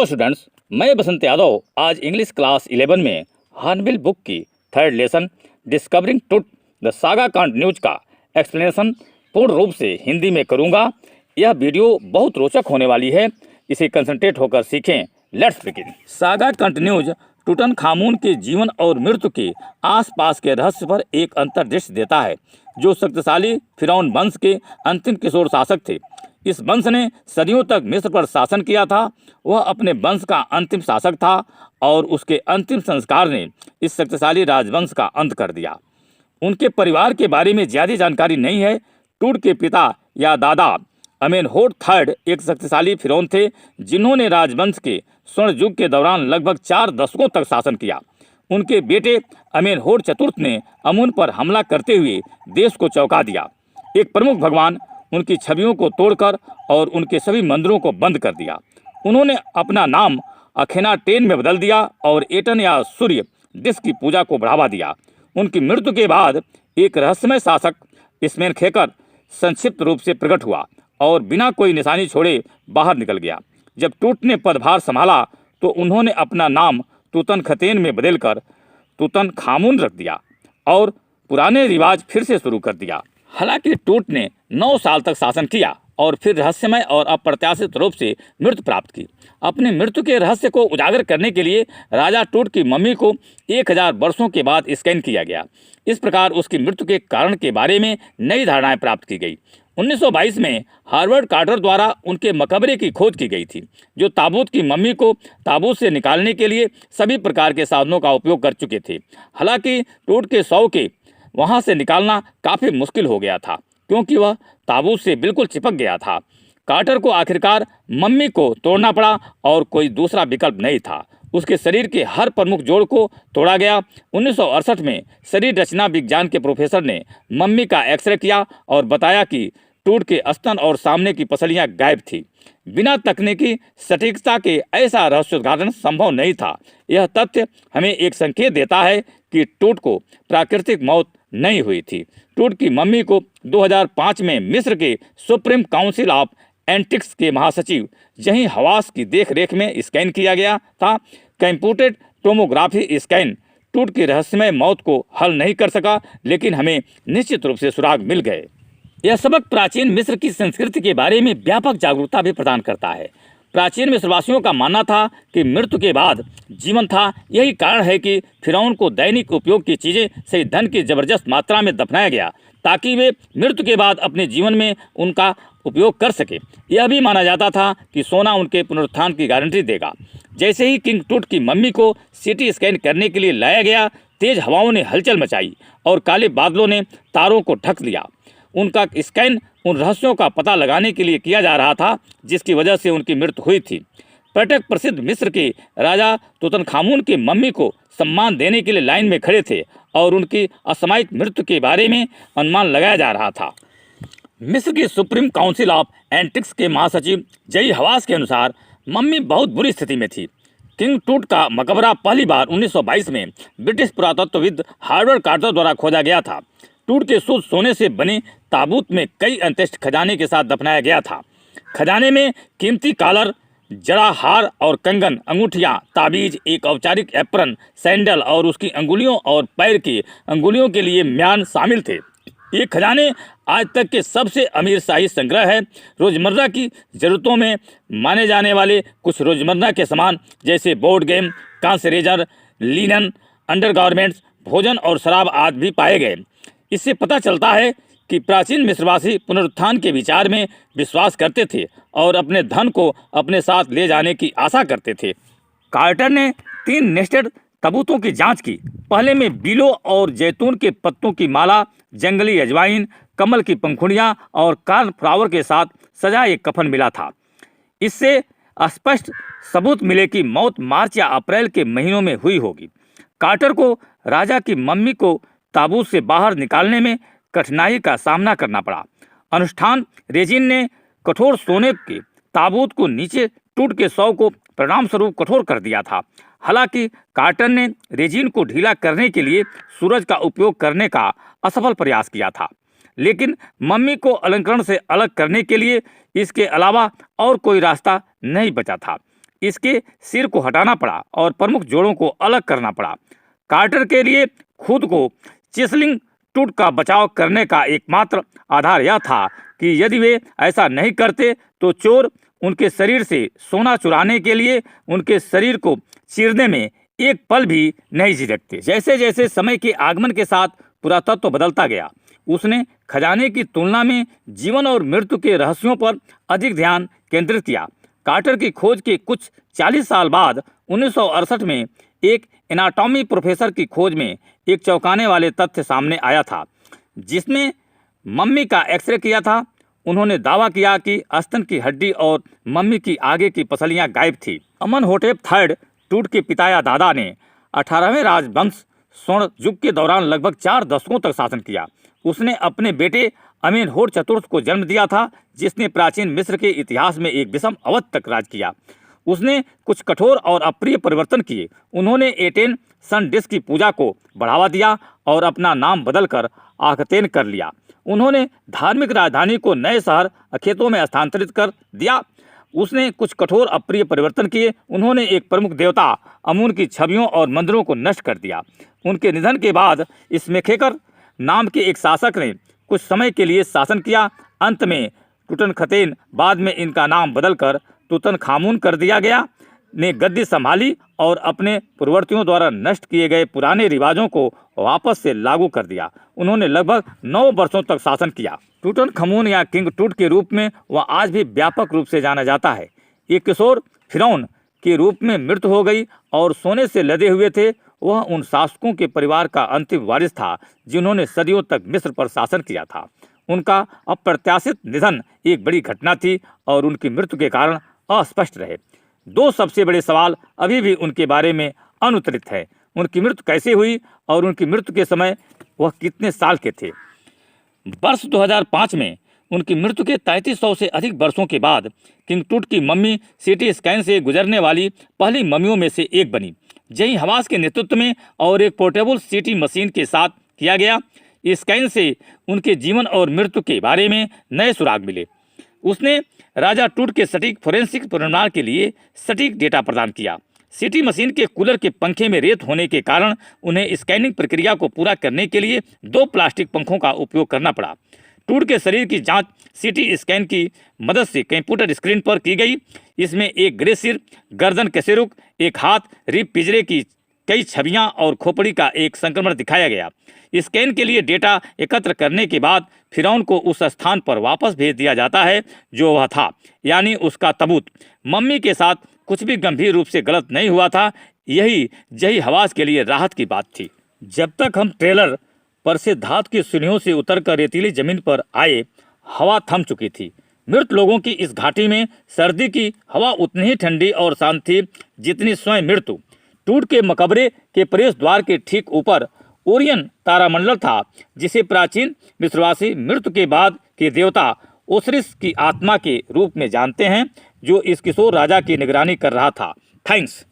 Hello students, मैं बसंत यादव आज English class 11 में हॉर्नबिल बुक की third lesson discovering truth the saga continues का एक्सप्लेनेशन पूर्ण रूप से हिंदी में करूंगा। यह वीडियो बहुत रोचक होने वाली है, इसे कंसंट्रेट होकर सीखें। Let's begin. सागा कंटिन्यूज टूटनखामुन के जीवन और मृत्यु के आसपास के रहस्य पर एक अंतर्दृष्टि देता है, जो शक्तिशाली फिरौन वंश के अंतिम किशोर शासक थे। इस वंश ने सदियों तक मिस्र पर शासन किया था। वह अपने वंश का अंतिम शासक था और उसके अंतिम संस्कार ने इस शक्तिशाली राजवंश का अंत कर दिया। उनके परिवार के बारे में ज़्यादा जानकारी नहीं है। टूट के पिता या दादा अमेनहोट थर्ड एक शक्तिशाली फिरौन थे, जिन्होंने राजवंश के स्वर्ण युग के दौरान लगभग 4 दशकों तक शासन किया। उनके बेटे अमेनहोट चतुर्थ ने अमुन पर हमला करते हुए देश को चौंका दिया। एक प्रमुख भगवान उनकी छवियों को तोड़कर और उनके सभी मंदिरों को बंद कर दिया। उन्होंने अपना नाम अखेनाटेन में बदल दिया और एटन या सूर्य दिस की पूजा को बढ़ावा दिया। उनकी मृत्यु के बाद एक रहस्यमय शासक स्मेनखेकर संक्षिप्त रूप से प्रकट हुआ और बिना कोई निशानी छोड़े बाहर निकल गया। जब टूट ने पदभार संभाला तो उन्होंने अपना नाम तूतनखतेन में बदलकर तूतनखामुन रख दिया और पुराने रिवाज फिर से शुरू कर दिया। हालांकि टूट ने 9 साल तक शासन किया और फिर रहस्यमय और अप्रत्याशित रूप से मृत्यु प्राप्त की। अपने मृत्यु के रहस्य को उजागर करने के लिए राजा टूट की मम्मी को 1000 वर्षों के बाद स्कैन किया गया। इस प्रकार उसकी मृत्यु के कारण के बारे में नई धारणाएं प्राप्त की गई। 1922 में हार्वर्ड कार्टर द्वारा उनके मकबरे की खोज की गई थी, जो ताबूत की मम्मी को ताबूत से निकालने के लिए सभी प्रकार के साधनों का उपयोग कर चुके थे। हालांकि टूट के शव के वहां से निकालना काफ़ी मुश्किल हो गया था, क्योंकि वह ताबूत से बिल्कुल चिपक गया था। कार्टर को आखिरकार मम्मी को तोड़ना पड़ा और कोई दूसरा विकल्प नहीं था। उसके शरीर के हर प्रमुख जोड़ को तोड़ा गया। 1968 में शरीर रचना विज्ञान के प्रोफेसर ने मम्मी का एक्सरे किया और बताया कि टूट के स्तन और सामने की पसलियां गायब थी। बिना तकनीकी सटीकता के ऐसा रहस्योद्घाटन संभव नहीं था। यह तथ्य हमें एक संकेत देता है कि टूट को प्राकृतिक मौत नहीं हुई थी। टूट की मम्मी को 2005 में मिस्र के सुप्रीम काउंसिल ऑफ एंटिक्स के महासचिव जहीं हवास की देखरेख में स्कैन किया गया था। कंप्यूटेड टोमोग्राफी स्कैन टूट की रहस्यमय मौत को हल नहीं कर सका, लेकिन हमें निश्चित रूप से सुराग मिल गए। यह सबक प्राचीन मिस्र की संस्कृति के बारे में व्यापक जागरूकता भी प्रदान करता है। प्राचीन मिस्रवासियों का मानना था कि मृत्यु के बाद जीवन था। यही कारण है कि फिरौन को दैनिक उपयोग की चीज़ें सही धन की जबरदस्त मात्रा में दफनाया गया, ताकि वे मृत्यु के बाद अपने जीवन में उनका उपयोग कर सके। यह भी माना जाता था कि सोना उनके पुनरुत्थान की गारंटी देगा। जैसे ही किंग टूट की मम्मी को सीटी स्कैन करने के लिए लाया गया, तेज हवाओं ने हलचल मचाई और काले बादलों ने तारों को ढक लिया। उनका स्कैन उन रहस्यों का पता लगाने के लिए किया जा रहा था जिसकी वजह से उनकी मृत्यु हुई थी। पर्यटक प्रसिद्ध मिस्र के राजा तूतनखामुन के मम्मी को सम्मान देने के लिए लाइन में खड़े थे और उनकी असामयिक मृत्यु के बारे में अनुमान लगाया जा रहा था। मिस्र के सुप्रीम काउंसिल ऑफ एंटिक्स के महासचिव जई हवास के अनुसार मम्मी बहुत बुरी स्थिति में थी। किंग टूट का मकबरा पहली बार 1922 में ब्रिटिश पुरातत्वविद हार्वर्ड कार्टर द्वारा खोजा गया था। टूट के शुद्ध सोने से बने ताबूत में कई अंत्येष्ट खजाने के साथ दफनाया गया था। खजाने में कीमती कॉलर, जड़ा हार और कंगन, अंगूठियां, ताबीज, एक औपचारिक एप्रन, सैंडल और उसकी अंगुलियों और पैर की अंगुलियों के लिए म्यान शामिल थे। ये खजाने आज तक के सबसे अमीर शाही संग्रह है। रोजमर्रा की जरूरतों में माने जाने वाले कुछ रोजमर्रा के सामान जैसे बोर्ड गेम, कांस्य रेजर, लिनन, अंडरगारमेंट्स, भोजन और शराब आदि भी पाए गए। इससे पता चलता है कि प्राचीन मिस्रवासी पुनरुत्थान के विचार में विश्वास करते थे और अपने धन को अपने साथ ले जाने की आशा करते थे। कार्टर ने 3 नेस्टेड ताबूतों की जांच की। पहले में बीलों और जैतून के पत्तों की माला, जंगली अजवाइन, कमल की पंखुड़ियां और कॉर्नफ्लावर के साथ सजा एक कफन मिला था। इससे स्पष्ट सबूत मिले कि मौत मार्च या अप्रैल के महीनों में हुई होगी। कार्टर को राजा की मम्मी को ताबूत से बाहर निकालने में कठिनाई का सामना करना पड़ा। अनुष्ठान रेजिन ने कठोर सोने के ताबूत को नीचे टूट के शव को परिणाम स्वरूप कठोर कर दिया था। हालांकि कार्टर ने रेजिन को ढीला करने के लिए सूरज का उपयोग करने का असफल प्रयास किया था, लेकिन मम्मी को अलंकरण से अलग करने के लिए इसके अलावा और कोई रास्ता नहीं बचा था। इसके सिर को हटाना पड़ा और प्रमुख जोड़ों को अलग करना पड़ा। कार्टर के लिए खुद को चिसलिंग टूट का बचाव करने का एकमात्र आधार यह था कि यदि वे ऐसा नहीं करते तो चोर उनके शरीर से सोना चुराने के लिए उनके शरीर को चीरने में एक पल भी नहीं झिझकते। जैसे जैसे समय के आगमन के साथ पुरातत्व बदलता गया, उसने खजाने की तुलना में जीवन और मृत्यु के रहस्यों पर अधिक ध्यान केंद्रित किया। कार्टर की खोज के कुछ 40 साल बाद 1968 में एक एनाटॉमी प्रोफेसर की खोज में एक चौंकाने वाले तथ्य सामने आया था, जिसमें मम्मी का एक्सरे किया था। उन्होंने दावा किया कि स्तन की हड्डी और मम्मी की आगे की पसलियां गायब थी। अमनहोटेप III टूट के पिता या दादा ने 18वें राजवंश स्वर्ण युग के दौरान लगभग 4 दशकों तक शासन किया। उसने अपने बेटे अमेनहोट चतुर्थ को जन्म दिया था, जिसने प्राचीन मिस्र के इतिहास में एक विषम अवध तक राज किया। उसने कुछ कठोर और अप्रिय परिवर्तन किए। उन्होंने एटेन सन डिस्क की पूजा को बढ़ावा दिया और अपना नाम बदलकर आखतेन कर लिया। उन्होंने धार्मिक राजधानी को नए शहर अखेतों में स्थानांतरित कर दिया। उसने कुछ कठोर अप्रिय परिवर्तन किए। उन्होंने एक प्रमुख देवता अमून की छवियों और मंदिरों को नष्ट कर दिया। उनके निधन के बाद स्मेखेकर नाम के एक शासक ने कुछ समय के लिए शासन किया। अंत में टूटनखतेन, बाद में इनका नाम बदलकर तुतनखामुन कर दिया गया, ने गद्दी संभाली और अपने पूर्ववर्तियों द्वारा नष्ट किए गए पुराने रिवाजों को वापस से लागू कर दिया। उन्होंने लगभग 9 वर्षों तक शासन किया। टूटनखमून या किंग टूट के रूप में वह आज भी व्यापक रूप से जाना जाता है। एक किशोर फिरौन के रूप में मृत्यु हो गई और सोने से लदे हुए थे। वह उन शासकों के परिवार का अंतिम वारिस था जिन्होंने सदियों तक मिस्र पर शासन किया था। उनका अप्रत्याशित निधन एक बड़ी घटना थी और उनकी मृत्यु के कारण अस्पष्ट रहे। 2 सबसे बड़े सवाल अभी भी उनके बारे में अनुत्तरित है। उनकी मृत्यु कैसे हुई और उनकी मृत्यु के समय वह कितने साल के थे। वर्ष 2005 में उनकी मृत्यु के 3300 से अधिक वर्षों के बाद किंग टूट की मम्मी सीटी स्कैन से गुजरने वाली पहली मम्मियों में से एक बनी। जही हवास के नेतृत्व में और एक पोर्टेबल सीटी मशीन के साथ किया गया। स्कैन से उनके जीवन और मृत्यु के बारे में नए सुराग मिले। उसने राजा टूट के सटीक फोरेंसिक पुनर्निर्माण के लिए सटीक डेटा प्रदान किया। सीटी मशीन के कूलर के पंखे में रेत होने के कारण उन्हें स्कैनिंग प्रक्रिया को पूरा करने के लिए 2 प्लास्टिक पंखों का उपयोग करना पड़ा। टूट के शरीर की जांच सीटी स्कैन की मदद से कंप्यूटर स्क्रीन पर की गई। इसमें एक ग्रे सिर, गर्दन कशेरुक, एक हाथ, रिब पिंजरे की कई छवियां और खोपड़ी का एक संक्रमण दिखाया गया। स्कैन के लिए डेटा एकत्र करने के बाद फिरौन को उस स्थान पर वापस भेज दिया जाता है जो वह था, यानी उसका तबूत। मम्मी के साथ कुछ भी गंभीर रूप से गलत नहीं हुआ था। यही जही हवास के लिए राहत की बात थी। जब तक हम ट्रेलर पर से धातु की सीढ़ियों से उतरकर रेतीली जमीन पर आए, हवा थम चुकी थी। मृत लोगों की इस घाटी में सर्दी की हवा उतनी ही ठंडी और शांत थी जितनी स्वयं मृत्यु। टूट के मकबरे के प्रवेश द्वार के ठीक ऊपर ओरियन तारामंडल था, जिसे प्राचीन मिस्रवासी मृत्यु के बाद के देवता ओसिरिस की आत्मा के रूप में जानते हैं, जो इस किशोर राजा की निगरानी कर रहा था। थैंक्स।